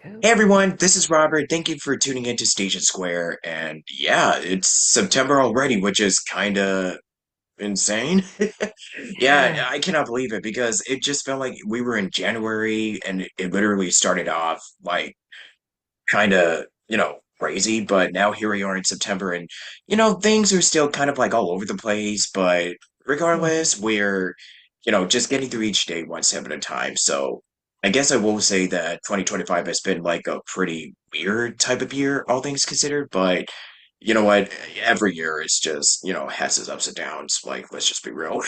Go. Hey everyone, this is Robert. Thank you for tuning into Station Square. And yeah, it's September already, which is kind of insane. Yeah. Yeah, I cannot believe it because it just felt like we were in January and it literally started off like kind of, crazy. But now here we are in September and, things are still kind of like all over the place. But Mhm. regardless, we're, just getting through each day one step at a time. So I guess I will say that 2025 has been like a pretty weird type of year, all things considered. But you know what? Every year is just, has its ups and downs. Like, let's just be real.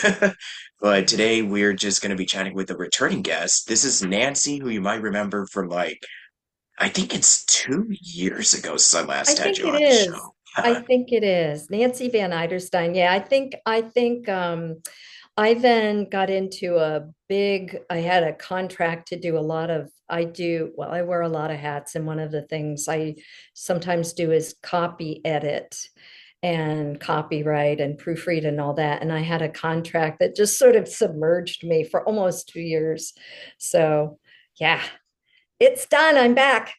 But Yeah. today we're just going to be chatting with a returning guest. This is Nancy, who you might remember from like, I think it's 2 years ago since I I last had think you it on the is. show. I Yeah. think it is. Nancy Van Iderstine. Yeah, I think I then got into I had a contract to do a lot of I wear a lot of hats, and one of the things I sometimes do is copy edit and copyright and proofread and all that. And I had a contract that just sort of submerged me for almost 2 years. So yeah, it's done. I'm back.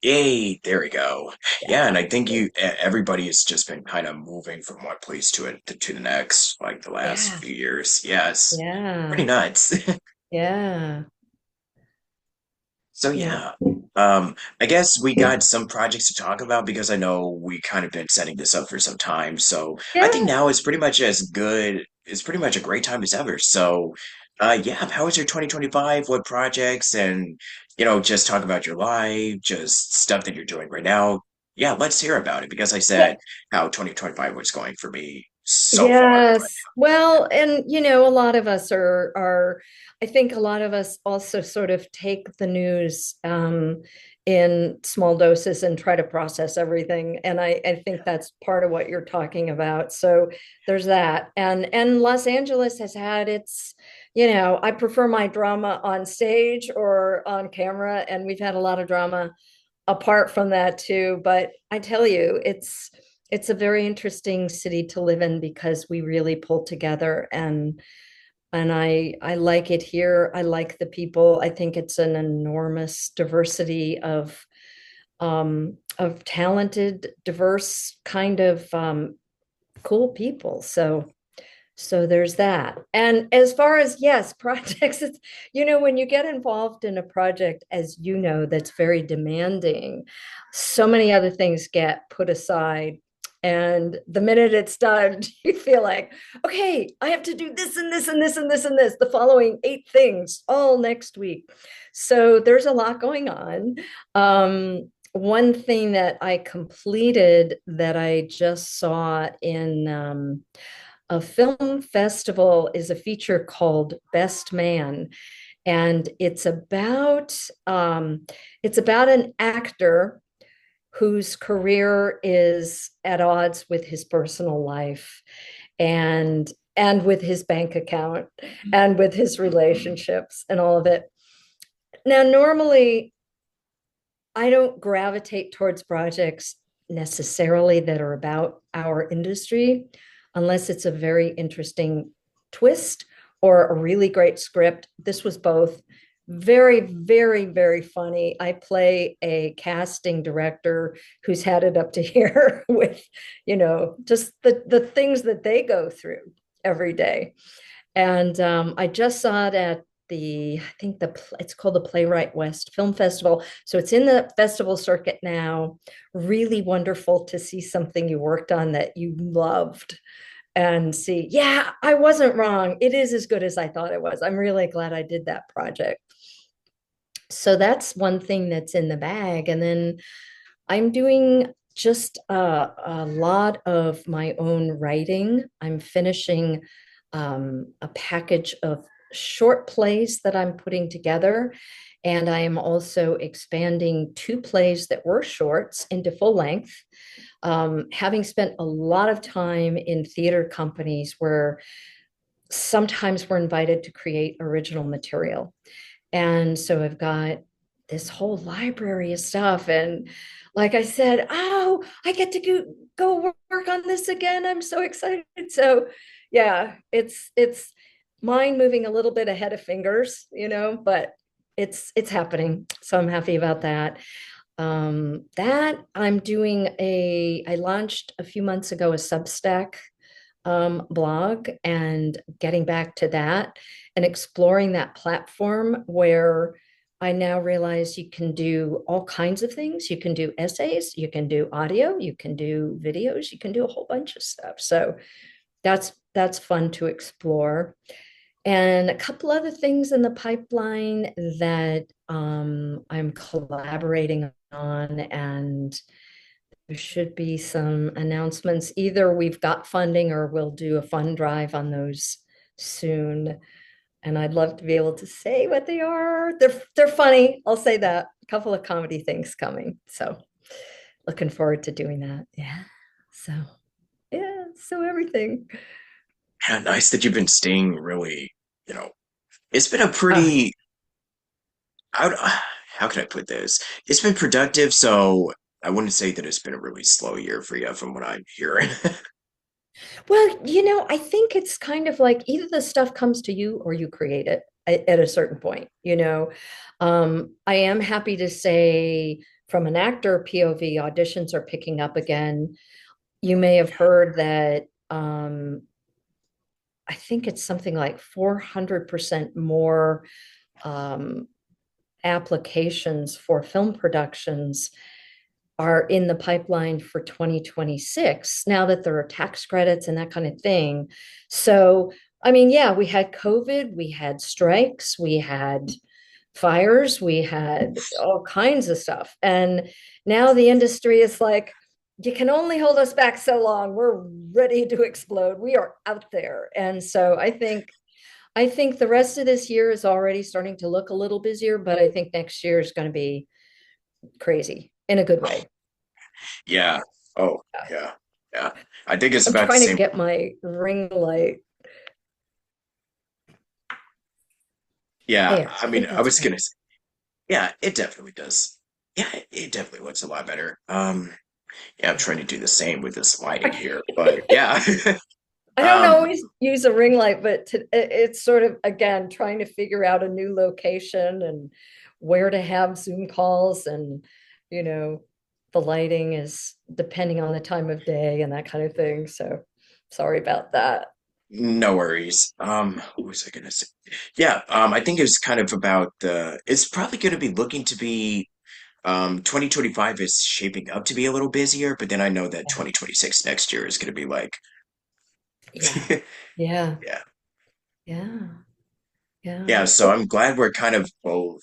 Yay, there we go. Yeah, and Yeah. I think everybody has just been kind of moving from one place to the next, like the last Yeah. few years. Yes, pretty Yeah. nuts. Yeah. So Yeah. yeah, I guess we got some projects to talk about because I know we kind of been setting this up for some time. So I think Yeah. now is pretty much as good. It's pretty much a great time as ever. So, yeah, how was your 2025? What projects and just talk about your life, just stuff that you're doing right now. Yeah, let's hear about it because I Yeah. said how 2025 was going for me so far. Yes. Well, and a lot of us are I think a lot of us also sort of take the news in small doses and try to process everything. And I think that's part of what you're talking about. So there's that. And Los Angeles has had its, I prefer my drama on stage or on camera, and we've had a lot of drama apart from that too. But I tell you, it's a very interesting city to live in because we really pull together, and I like it here. I like the people. I think it's an enormous diversity of talented, diverse kind of cool people. So there's that. And as far as, yes, projects, it's, when you get involved in a project, as you know, that's very demanding, so many other things get put aside. And the minute it's done, you feel like, okay, I have to do this and this and this and this and this, the following 8 things all next week. So there's a lot going on. One thing that I completed that I just saw in a film festival is a feature called Best Man, and it's about an actor whose career is at odds with his personal life, and with his bank account and with his relationships and all of it. Now, normally I don't gravitate towards projects necessarily that are about our industry unless it's a very interesting twist or a really great script. This was both very, very, very funny. I play a casting director who's had it up to here with, just the things that they go through every day. And I just saw it at I think it's called the Playwright West Film Festival. So it's in the festival circuit now. Really wonderful to see something you worked on that you loved and see, yeah, I wasn't wrong. It is as good as I thought it was. I'm really glad I did that project. So that's one thing that's in the bag. And then I'm doing just a lot of my own writing. I'm finishing a package of short plays that I'm putting together. And I am also expanding 2 plays that were shorts into full length. Having spent a lot of time in theater companies where sometimes we're invited to create original material. And so I've got this whole library of stuff. And like I said, oh, I get to go work on this again. I'm so excited. So yeah, it's mind moving a little bit ahead of fingers, but it's happening. So I'm happy about that. That I'm doing I launched a few months ago a Substack blog and getting back to that and exploring that platform where I now realize you can do all kinds of things. You can do essays, you can do audio, you can do videos, you can do a whole bunch of stuff. So that's fun to explore. And a couple other things in the pipeline that I'm collaborating on, and there should be some announcements. Either we've got funding or we'll do a fund drive on those soon. And I'd love to be able to say what they are. They're funny. I'll say that. A couple of comedy things coming. So looking forward to doing that. Yeah. So yeah, so everything. Yeah, nice that you've been staying really, you know, it's been a Uh, pretty, I would, how can I put this? It's been productive, so I wouldn't say that it's been a really slow year for you from what I'm hearing. well, I think it's kind of like either the stuff comes to you or you create it at a certain point. I am happy to say from an actor POV, auditions are picking up again. You may have heard that I think it's something like 400% more um, applications for film productions are in the pipeline for 2026 now that there are tax credits and that kind of thing. So, I mean, yeah, we had COVID, we had strikes, we had fires, we had all kinds of stuff. And now the industry is like, you can only hold us back so long. We're ready to explode. We are out there. And so I think the rest of this year is already starting to look a little busier, but I think next year is going to be crazy in a good way. Yeah. Oh, yeah. Yeah. I think it's I'm about the trying to same. get my ring light. Yeah. There, I I mean, think I that's was better. gonna say, yeah, it definitely does. Yeah, it definitely looks a lot better. Yeah, I'm trying to do the same with this lighting here, but yeah. I don't Um, always use a ring light, but it's sort of, again, trying to figure out a new location and where to have Zoom calls. And, you know, the lighting is depending on the time of day and that kind of thing. So sorry about that. no worries. What was I gonna say? Yeah, I think it was kind of about it's probably gonna be looking to be 2025 is shaping up to be a little busier, but then I know that Yeah. 2026 next year is gonna be like Yeah. Yeah. yeah. Yeah. Yeah. Yeah, so I'm glad we're kind of both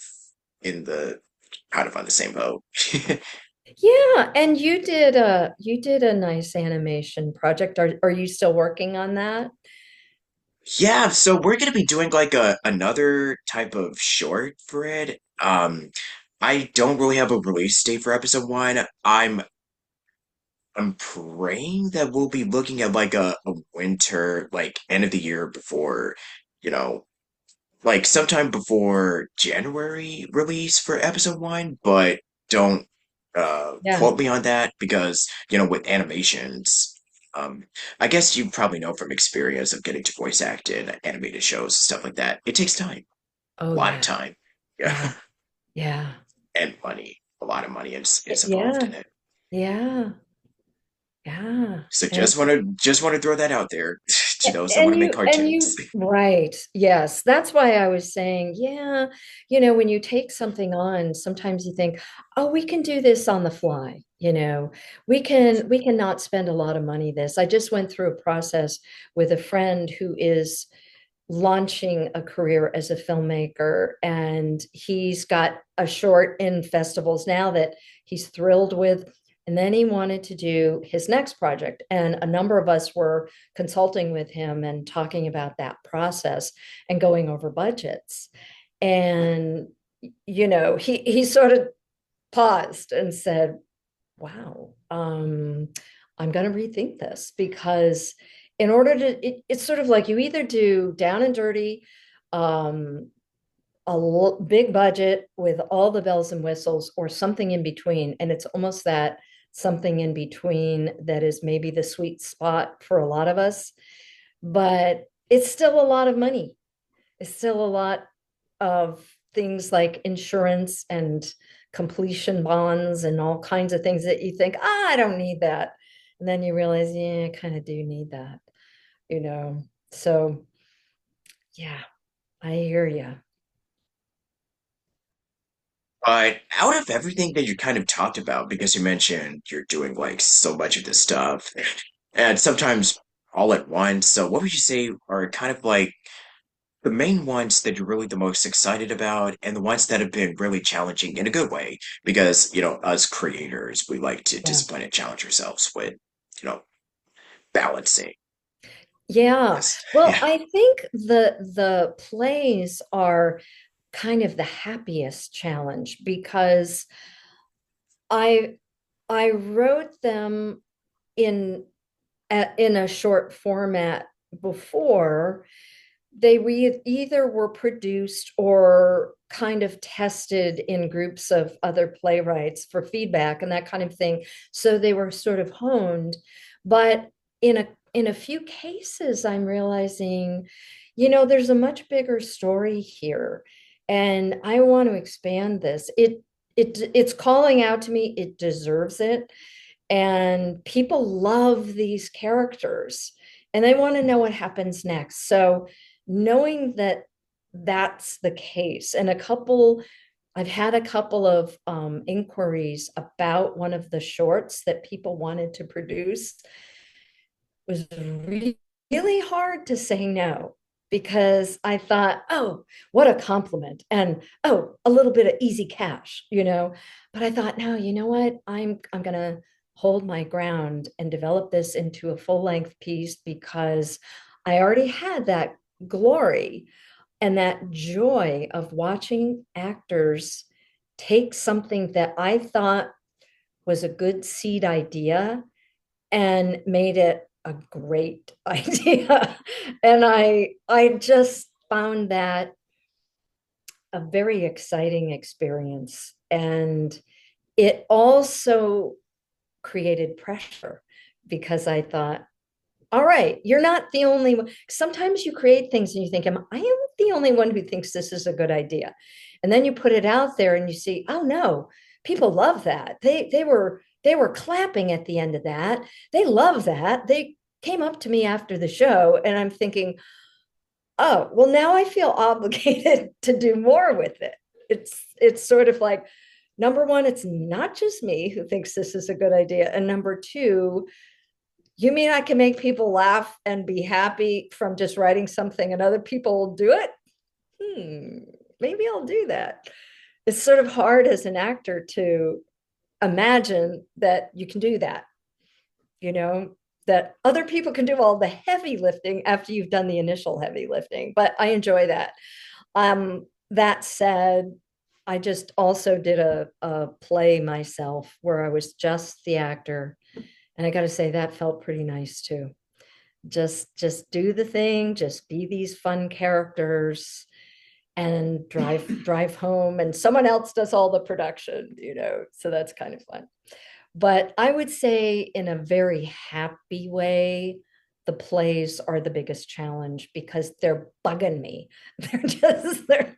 in the kind of on the same boat. Yeah, and you did a nice animation project. Are you still working on that? Yeah, so we're gonna be doing like a another type of short for it. I don't really have a release date for episode one. I'm praying that we'll be looking at like a winter, like end of the year before, you know, like sometime before January release for episode one, but don't Yeah. quote me on that because, with animations, um I guess you probably know from experience of getting to voice act in animated shows, stuff like that. It takes time, Oh a lot of yeah. time. Yeah. Yeah. Yeah. And money. A lot of money is involved Yeah. in it. Yeah. Yeah. So And just want to throw that out there to those that want and to make you and cartoons. you right. Yes. That's why I was saying, yeah, when you take something on, sometimes you think, "Oh, we can do this on the fly." We can not spend a lot of money this. I just went through a process with a friend who is launching a career as a filmmaker, and he's got a short in festivals now that he's thrilled with. And then he wanted to do his next project, and a number of us were consulting with him and talking about that process and going over budgets. And he sort of paused and said, wow, I'm going to rethink this, because in order to, it's sort of like you either do down and dirty, um, big budget with all the bells and whistles, or something in between. And it's almost that something in between that is maybe the sweet spot for a lot of us. But it's still a lot of money. It's still a lot of things like insurance and completion bonds and all kinds of things that you think, ah, I don't need that. And then you realize, yeah, I kind of do need that, you know. So yeah, I hear you. But out of everything that you kind of talked about, because you mentioned you're doing like so much of this stuff and sometimes all at once, so what would you say are kind of like the main ones that you're really the most excited about and the ones that have been really challenging in a good way? Because, us creators, we like to Yeah. discipline and challenge ourselves with, you know, balancing Yeah. this. Well, Yeah. I think the plays are kind of the happiest challenge because I I wrote them in in a short format before either were produced or kind of tested in groups of other playwrights for feedback and that kind of thing. So they were sort of honed. But in a few cases, I'm realizing, there's a much bigger story here, and I want to expand this. It's calling out to me. It deserves it, and people love these characters and they want to know what happens next. So knowing that that's the case, and I've had a couple of inquiries about one of the shorts that people wanted to produce. It was really hard to say no because I thought, oh, what a compliment, and oh, a little bit of easy cash. But I thought, no, you know what? I'm gonna hold my ground and develop this into a full-length piece because I already had that glory and that joy of watching actors take something that I thought was a good seed idea and made it a great idea. And I just found that a very exciting experience. And it also created pressure because I thought, all right, you're not the only one. Sometimes you create things and you think, I am the only one who thinks this is a good idea. And then you put it out there and you see, oh no, people love that. They were clapping at the end of that. They love that. They came up to me after the show and I'm thinking, oh, well, now I feel obligated to do more with it. It's sort of like, number one, it's not just me who thinks this is a good idea. And number two, you mean I can make people laugh and be happy from just writing something and other people will do it? Maybe I'll do that. It's sort of hard as an actor to imagine that you can do that, you know, that other people can do all the heavy lifting after you've done the initial heavy lifting. But I enjoy that. That said, I just also did a play myself where I was just the actor. And I got to say, that felt pretty nice too. Just do the thing, just be these fun characters and drive home, and someone else does all the production. So that's kind of fun. But I would say in a very happy way, the plays are the biggest challenge because they're bugging me. They're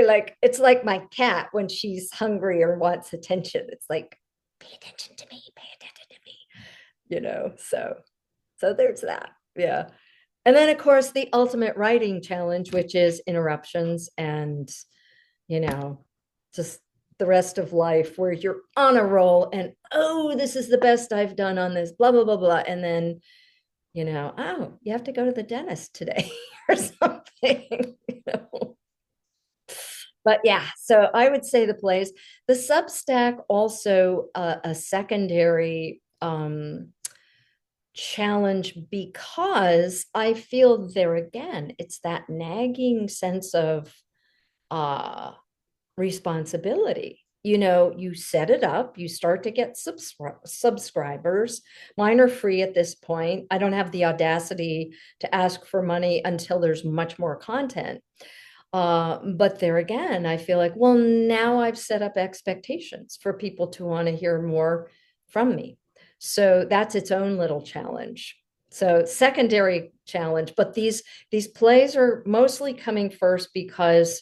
like, it's like my cat when she's hungry or wants attention. It's like, pay attention to me, pay attention to me. So there's that. Yeah. And then of course the ultimate writing challenge, which is interruptions and, you know, just the rest of life where you're on a roll and, oh, this is the best I've done on this, blah, blah, blah, blah. And then, oh, you have to go to the dentist today or something. But yeah, so I would say the plays. The Substack also a secondary challenge because I feel there again, it's that nagging sense of uh responsibility. You set it up, you start to get subscribers. Mine are free at this point. I don't have the audacity to ask for money until there's much more content. But there again, I feel like, well, now I've set up expectations for people to want to hear more from me. So that's its own little challenge. So secondary challenge, but these plays are mostly coming first because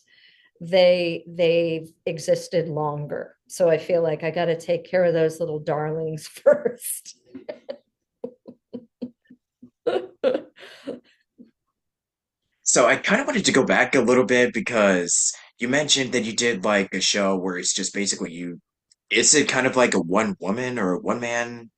they've existed longer. So I feel like I got to take care of those little darlings first. So I kind of wanted to go back a little bit because you mentioned that you did like a show where it's just basically you. Is it kind of like a one woman or a one man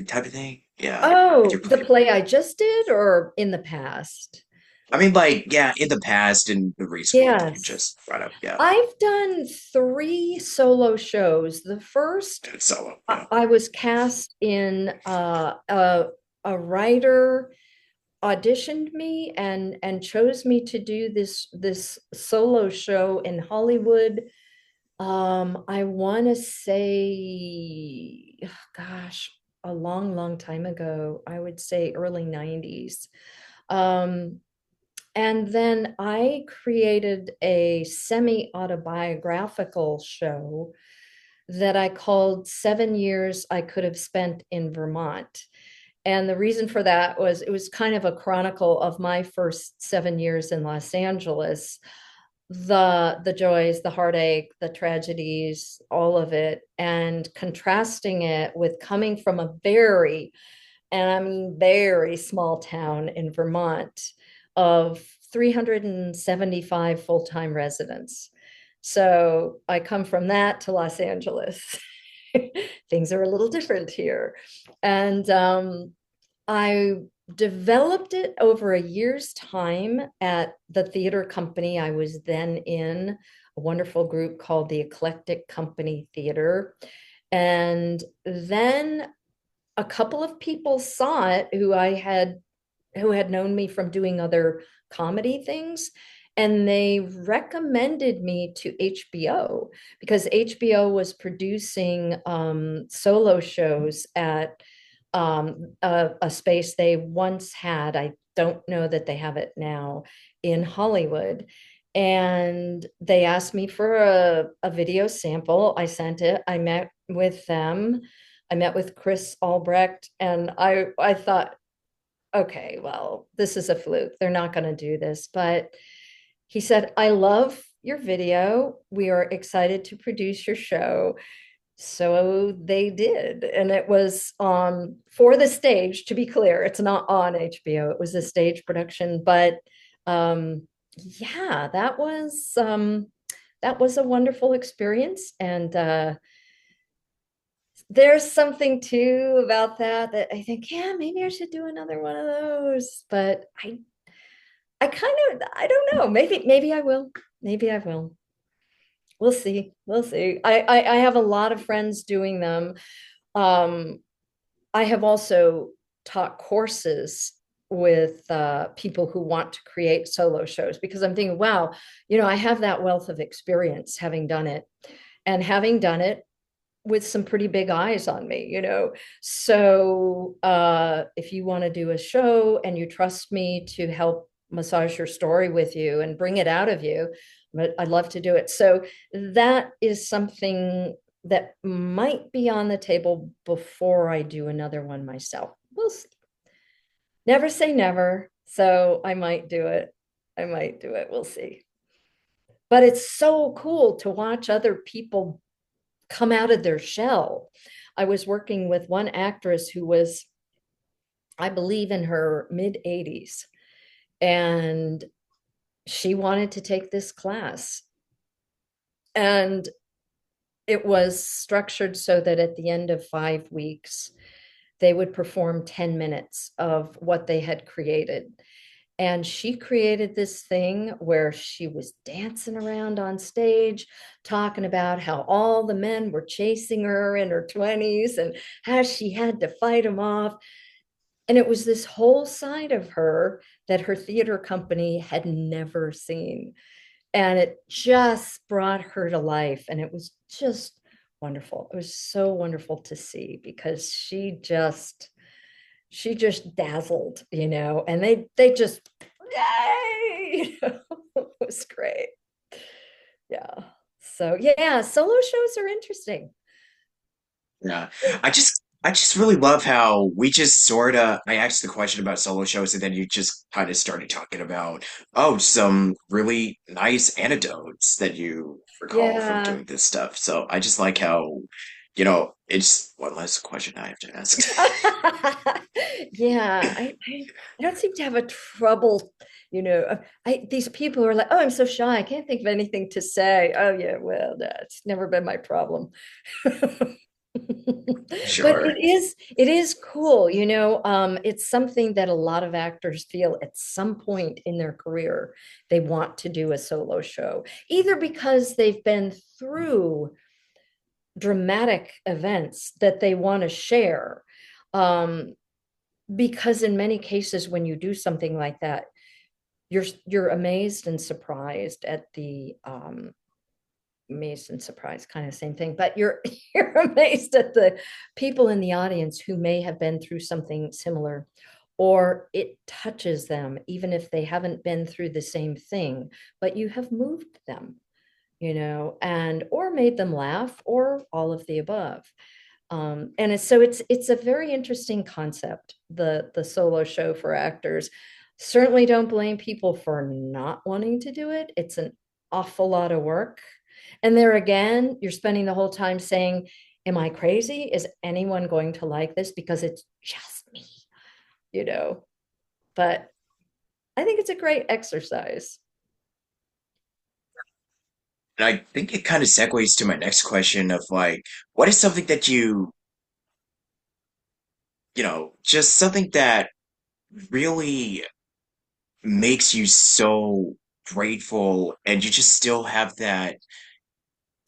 type of thing? Yeah, with your Oh, the play. play I just did or in the past? I mean, like, yeah, in the past and the recent one that you Yes. just brought up. Yeah, I've done three solo shows. The first, it's solo. I, Yeah. I was cast in a writer auditioned me and chose me to do this solo show in Hollywood. I want to say, oh, gosh, a long time ago. I would say early 90s. Um, and then I created a semi-autobiographical show that I called 7 Years I Could Have Spent in Vermont. And the reason for that was it was kind of a chronicle of my first 7 years in Los Angeles, the joys, the heartache, the tragedies, all of it, and contrasting it with coming from a very, and I mean very small town in Vermont of 375 full-time residents. So I come from that to Los Angeles. Things are a little different here. And I developed it over a year's time at the theater company I was then in, a wonderful group called the Eclectic Company Theater. And then a couple of people saw it who had known me from doing other comedy things, and they recommended me to HBO because HBO was producing solo shows at a space they once had. I don't know that they have it now in Hollywood. And they asked me for a video sample. I sent it. I met with them. I met with Chris Albrecht, and I thought, okay, well, this is a fluke. They're not going to do this. But he said, I love your video. We are excited to produce your show. So they did. And it was for the stage, to be clear, it's not on HBO. It was a stage production. But yeah, that was a wonderful experience. And there's something too about that I think, yeah, maybe I should do another one of those. But I kind of, I don't know. Maybe I will. Maybe I will. We'll see. We'll see. I have a lot of friends doing them. Um, I have also taught courses with people who want to create solo shows because I'm thinking, wow, I have that wealth of experience having done it and having done it with some pretty big eyes on me. So if you want to do a show and you trust me to help massage your story with you and bring it out of you, but I'd love to do it. So that is something that might be on the table before I do another one myself. We'll see. Never say never. So I might do it. I might do it. We'll see. But it's so cool to watch other people come out of their shell. I was working with one actress who was, I believe, in her mid 80s, and she wanted to take this class. And it was structured so that at the end of 5 weeks, they would perform 10 minutes of what they had created. And she created this thing where she was dancing around on stage, talking about how all the men were chasing her in her 20s and how she had to fight them off. And it was this whole side of her that her theater company had never seen. And it just brought her to life. And it was just wonderful. It was so wonderful to see because she just dazzled, and they just yay, it was great. Yeah. So yeah, solo shows are interesting. Yeah. I I just really love how we just sort of, I asked the question about solo shows and then you just kind of started talking about, oh, some really nice anecdotes that you recall from Yeah. doing this stuff. So I just like how, it's one less question I have to ask. Yeah, I don't seem to have a trouble, these people who are like, oh, I'm so shy, I can't think of anything to say. Oh yeah, well, that's never been my problem. But Sure. it is cool, it's something that a lot of actors feel at some point in their career they want to do a solo show, either because they've been through dramatic events that they want to share. Um, because in many cases, when you do something like that, you're amazed and surprised at the amazed and surprised, kind of same thing, but you're you're amazed at the people in the audience who may have been through something similar, or it touches them even if they haven't been through the same thing, but you have moved them, and or made them laugh, or all of the above. And it's a very interesting concept, the solo show for actors. Certainly don't blame people for not wanting to do it. It's an awful lot of work. And there again, you're spending the whole time saying, am I crazy? Is anyone going to like this? Because it's just me, you know. But I think it's a great exercise. And I think it kind of segues to my next question of like, what is something that just something that really makes you so grateful and you just still have that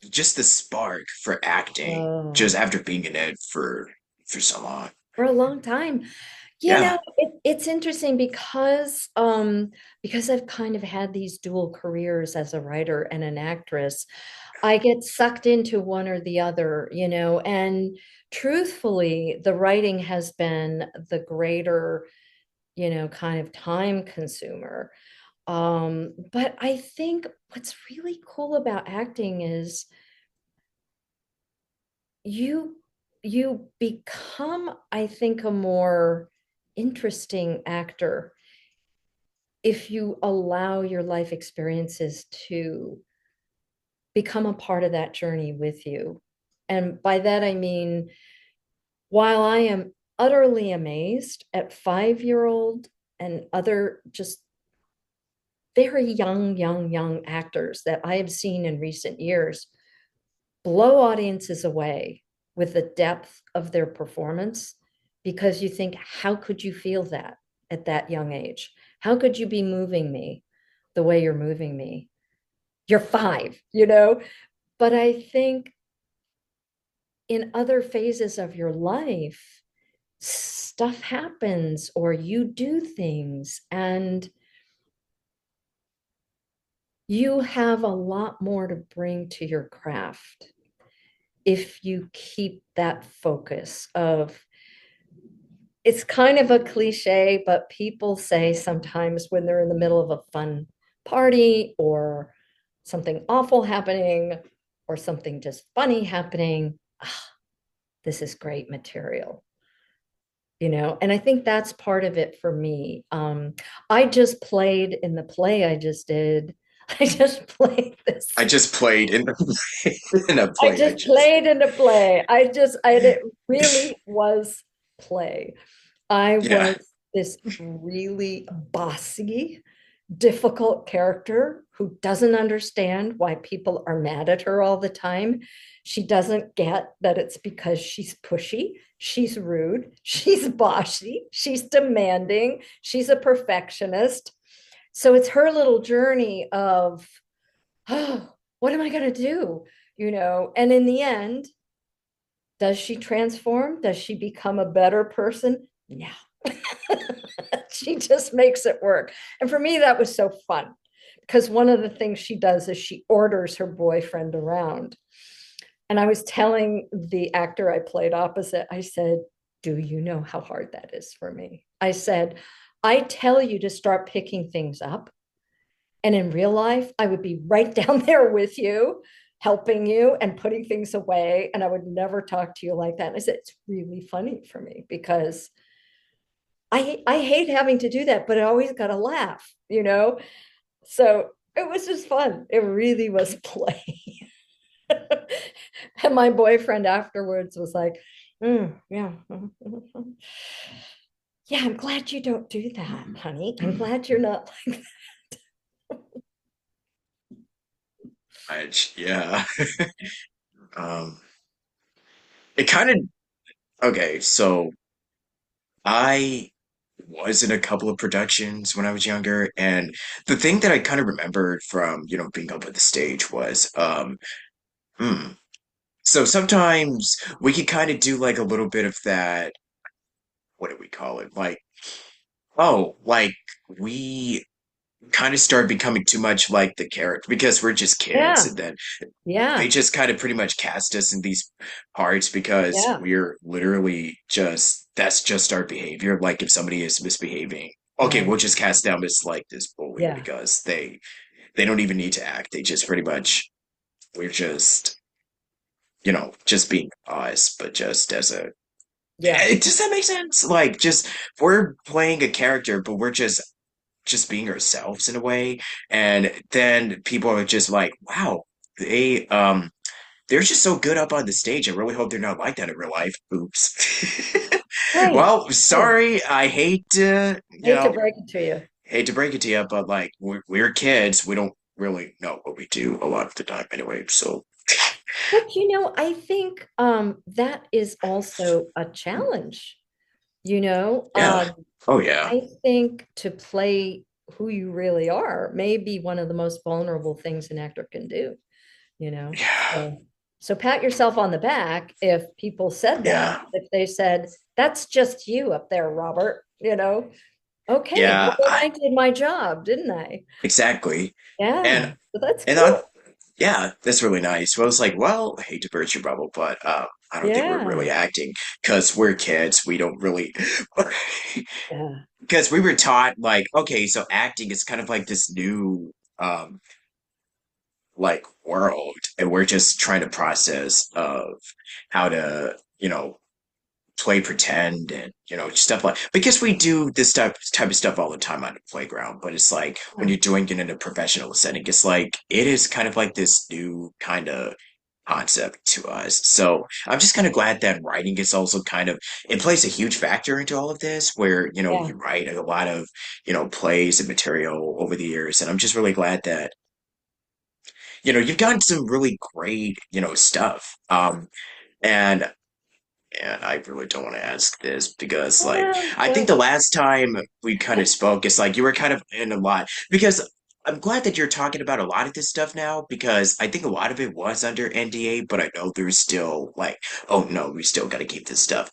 just the spark for acting just Oh, after being in it for so long. for a long time. Yeah. It's interesting because I've kind of had these dual careers as a writer and an actress. I get sucked into one or the other, and truthfully, the writing has been the greater, kind of time consumer. But I think what's really cool about acting is you you become, I think, a more interesting actor if you allow your life experiences to become a part of that journey with you. And by that, I mean, while I am utterly amazed at 5-year-old and other just very young actors that I have seen in recent years blow audiences away with the depth of their performance, because you think, how could you feel that at that young age? How could you be moving me the way you're moving me? You're 5. But I think in other phases of your life, stuff happens or you do things, and you have a lot more to bring to your craft if you keep that focus of, it's kind of a cliche, but people say sometimes when they're in the middle of a fun party or something awful happening or something just funny happening, ah, this is great material, and I think that's part of it for me. I just played in the play I just did. I just played this. I just played in in a I play I just just played in a play. It really was play. I yeah. was this really bossy, difficult character who doesn't understand why people are mad at her all the time. She doesn't get that it's because she's pushy, she's rude, she's bossy, she's demanding, she's a perfectionist. So it's her little journey of, oh, what am I going to do? And in the end, does she transform? Does she become a better person? No. She just makes it work. And for me, that was so fun because one of the things she does is she orders her boyfriend around. And I was telling the actor I played opposite, I said, do you know how hard that is for me? I said, I tell you to start picking things up. And in real life, I would be right down there with you. helping you and putting things away. And I would never talk to you like that. And I said, it's really funny for me because I hate having to do that, but I always got to laugh, you know? So it was just fun. It really was play. And my boyfriend afterwards was like, yeah. Yeah, I'm glad you don't do that, honey. I'm glad you're not like Yeah. Um, it kind of okay, so I was in a couple of productions when I was younger, and the thing that I kind of remembered from, being up at the stage was, hmm. So sometimes we could kind of do like a little bit of that, what do we call it? Like we kind of start becoming too much like the character because we're just kids, yeah, and then they yeah, just kind of pretty much cast us in these parts because yeah, we're literally just that's just our behavior. Like if somebody is misbehaving, okay, we'll right. just cast them as like this bully Yeah, because they don't even need to act. They just pretty much we're just just being us, but just as a yeah, does that make sense? Like just we're playing a character, but we're just being ourselves in a way, and then people are just like, wow, they they're just so good up on the stage. I really hope they're not like that in real life. Oops. right, Well, right. sorry. I hate to, Hate to break it to you. hate to break it to you, but like we're kids. We don't really know what we do a lot of the time anyway. So But I think that is also a challenge, you know. yeah. Oh yeah. I think to play who you really are may be one of the most vulnerable things an actor can do, you know. Yeah. So pat yourself on the back if people said that, Yeah. if they said, that's just you up there, Robert, okay, well Yeah. then I did my job, didn't I? Exactly. Yeah, And so that's and on cool. yeah, that's really nice. Well, it's like, well, I hate to burst your bubble, but I don't think we're really Yeah, acting because we're kids. We don't really yeah, because we were taught like, okay, so acting is kind of like this new like world, and we're just trying to process of how to, play pretend and stuff like because we do this type of stuff all the time on the playground, but it's like when yeah, you're doing it in a professional setting, it's like it is kind of like this new kind of concept to us. So I'm just kind of glad that writing is also kind of it plays a huge factor into all of this where yeah, you write a lot of plays and material over the years, and I'm just really glad that you've gotten some really great stuff. And and I really don't want to ask this because, like, yeah, I think the well, last time we kind of spoke, it's like you were kind of in a lot. Because I'm glad that you're talking about a lot of this stuff now because I think a lot of it was under NDA, but I know there's still, like, oh no, we still got to keep this stuff,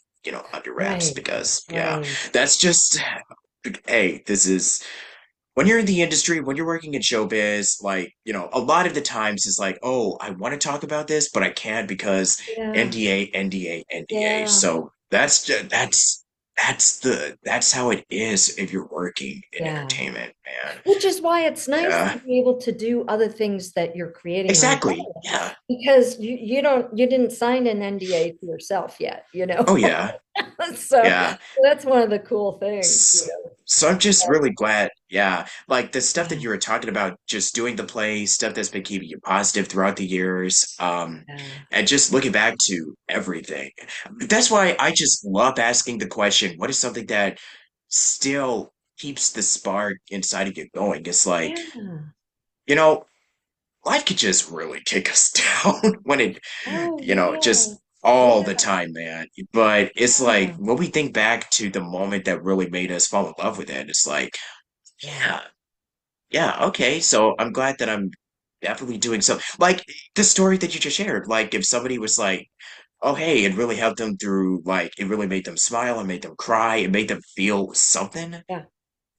under wraps right, because, yeah, right, that's just, hey, this is when you're in the industry, when you're working in showbiz, like, a lot of the times it's like, oh, I want to talk about this, but I can't because yeah, NDA, NDA, NDA. yeah, So that's how it is if you're working in yeah. entertainment, man. Which is why it's nice Yeah. to be able to do other things that you're creating on your Exactly. own Yeah. because you didn't sign an NDA to yourself yet, Oh yeah. So Yeah. that's one of the cool things, S- So I'm just really glad, yeah. Like the stuff that Yeah, you were talking about, just doing the play, stuff that's been keeping you positive throughout the years, yeah, and just looking back to everything. That's why I just love asking the question, what is something that still keeps the spark inside of you going? It's like, yeah. you know, life could just really kick us down when it, Oh yeah, just all the yeah, time, man. But it's like yeah, when we think back to the moment that really made us fall in love with it, it's like, yeah, yeah, yeah, okay. So I'm glad that I'm definitely doing so. Like the story that you just shared, like if somebody was like, oh, hey, it really helped them through, like, it really made them smile, it made them cry, it made them feel something, yeah.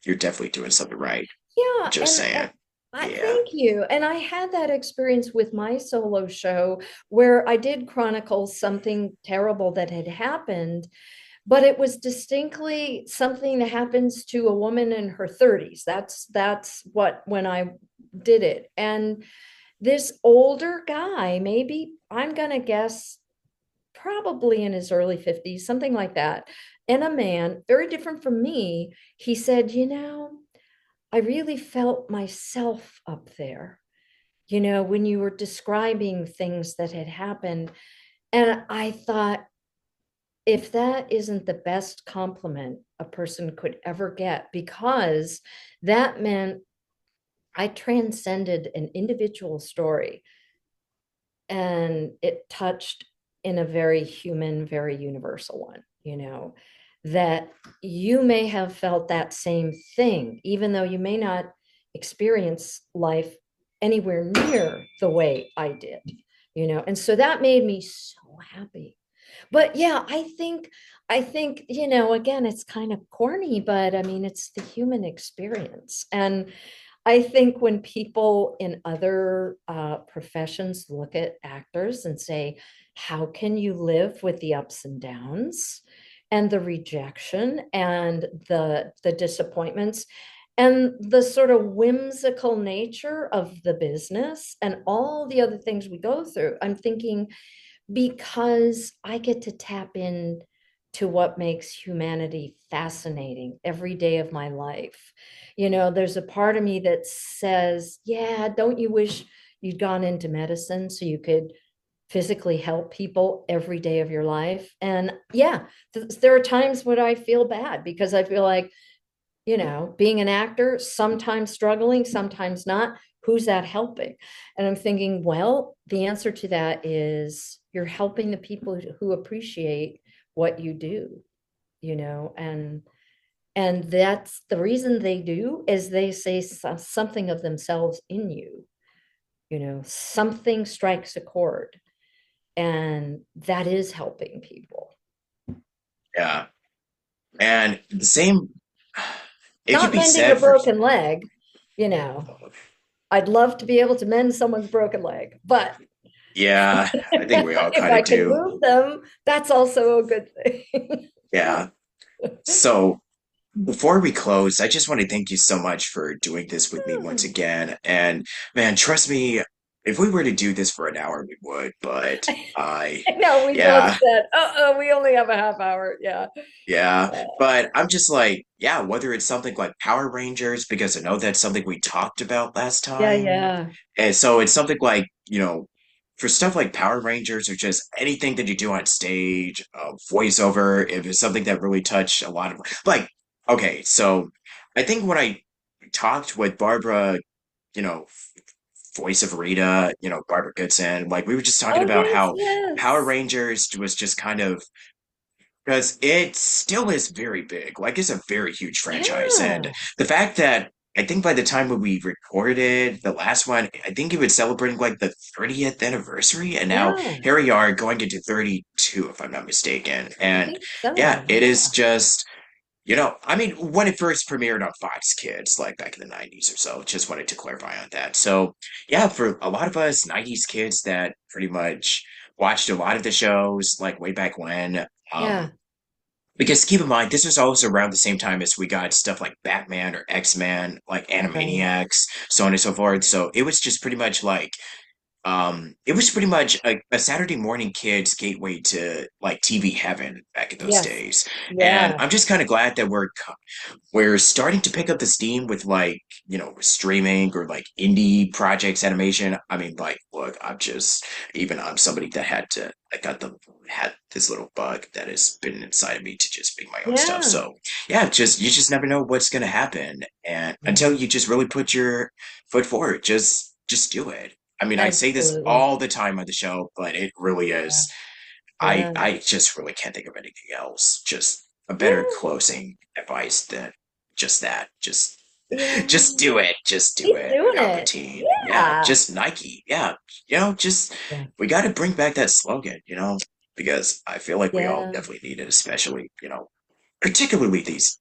you're definitely doing something right. Yeah, Just and saying. I Yeah. thank you. And I had that experience with my solo show where I did chronicle something terrible that had happened, but it was distinctly something that happens to a woman in her 30s. That's what when I did it. And this older guy, maybe I'm gonna guess probably in his early 50s, something like that. And a man, very different from me, he said, I really felt myself up there, when you were describing things that had happened. And I thought, if that isn't the best compliment a person could ever get, because that meant I transcended an individual story and it touched in a very human, very universal one, that you may have felt that same thing, even though you may not experience life anywhere near the way I did, and so that made me so happy. But yeah, I think, again, it's kind of corny, but I mean, it's the human experience. And I think when people in other professions look at actors and say, how can you live with the ups and downs and the rejection and the disappointments and the sort of whimsical nature of the business and all the other things we go through? I'm thinking, because I get to tap in to what makes humanity fascinating every day of my life. There's a part of me that says, yeah, don't you wish you'd gone into medicine so you could physically help people every day of your life? And yeah, there are times when I feel bad because I feel like, being an actor, sometimes struggling, sometimes not. Who's that helping? And I'm thinking, well, the answer to that is you're helping the people who appreciate what you do, and that's the reason they do, is they say something of themselves in you, something strikes a chord, and that is helping people. Yeah. And the same, it could Not be mending a said for, broken leg, you know. I'd love to be able to mend someone's broken leg, but yeah, I think we all if kind I of can do. move them, that's also a good thing. Yeah. So before we close, I just want to thank you so much for doing this with me once again. And man, trust me, if we were to do this for an hour, we would. But No, we both yeah, said, we only have a half hour. Yeah. yeah. But I'm just like, yeah, whether it's something like Power Rangers, because I know that's something we talked about last Yeah, time. yeah. And so it's something like, for stuff like Power Rangers or just anything that you do on stage, voiceover, if it's something that really touched a lot of, like, okay, so I think when I talked with Barbara, you know, voice of Rita, Barbara Goodson, like we were just talking Oh, about yes, how Power yes. Rangers was just kind of, because it still is very big. Like it's a very huge franchise. And Yeah. the fact that I think by the time when we recorded the last one, I think it was celebrating like the 30th anniversary. And now Yeah. here we are going into 32, if I'm not mistaken. I And think yeah, so. it is Yeah. just, I mean, when it first premiered on Fox Kids, like back in the 90s or so, just wanted to clarify on that. So yeah, for a lot of us 90s kids that pretty much watched a lot of the shows like way back when, um, Yeah. because keep in mind, this was also around the same time as we got stuff like Batman or X-Men, like Right. Animaniacs, so on and so forth. So it was just pretty much like, it was pretty much a Saturday morning kid's gateway to like TV heaven back in those Yes. days. And Yeah. I'm just kind of glad that we're starting to pick up the steam with like, streaming or like indie projects animation. I mean, like, look, I'm somebody that had this little bug that has been inside of me to just make my own stuff. Yeah. So yeah, you just never know what's gonna happen. And until Yeah. you just really put your foot forward, just do it. I mean, I say this Absolutely. all the time on the show, but it really Yeah. is. I Yeah. I just really can't think of anything else. Just a better Yeah. closing advice than just that. Just Yeah. do it. Just do Keep it. doing it. Palpatine. Yeah, Yeah. just Nike. Yeah. Just Yeah. we got to bring back that slogan, because I feel like we all Yeah. definitely need it, especially, particularly these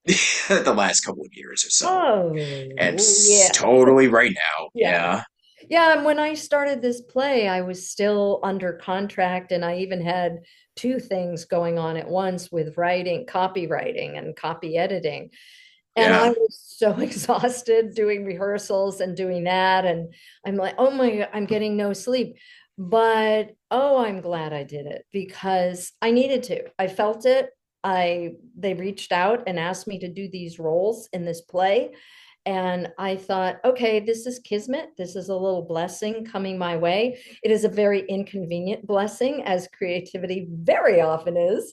the last couple of years or so. And Oh, yeah. totally right now. Yeah. Yeah. Yeah, and when I started this play, I was still under contract, and I even had two things going on at once with writing, copywriting, and copy editing. And I Yeah, was so exhausted doing rehearsals and doing that. And I'm like, oh my God, I'm getting no sleep. But oh, I'm glad I did it because I needed to. I felt it. They reached out and asked me to do these roles in this play. And I thought, okay, this is kismet. This is a little blessing coming my way. It is a very inconvenient blessing, as creativity very often is,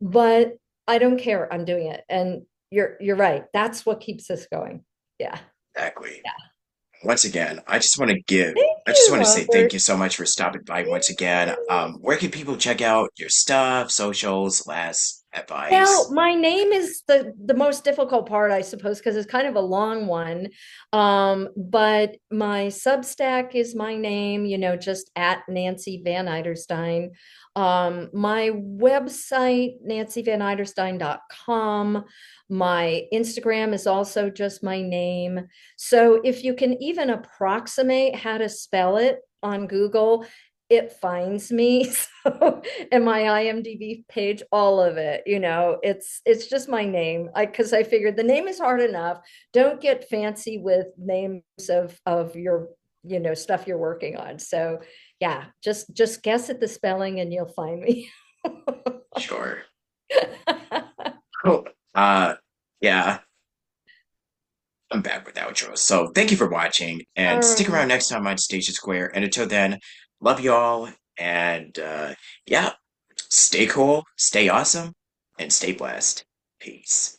but I don't care. I'm doing it. And you're right. That's what keeps us going. Yeah. exactly. Yeah. Once again, Thank I just you, want to say thank Robert. you so much for stopping by once again. Yay. Where can people check out your stuff, socials, last Well, advice? my name is the most difficult part, I suppose, because it's kind of a long one. But my Substack is my name, just at Nancy Van Iderstine. My website, nancyvaniderstine.com. My Instagram is also just my name. So if you can even approximate how to spell it on Google, it finds me. So, and my IMDb page, all of it, it's just my name. Because I figured the name is hard enough. Don't get fancy with names of your, stuff you're working on. So, yeah, just guess at the spelling and you'll find me. Sure. Cool. Uh, yeah, I'm bad with outros. So thank you for watching and All stick right. around next time on Station Square. And until then, love y'all. And yeah, stay cool, stay awesome, and stay blessed. Peace.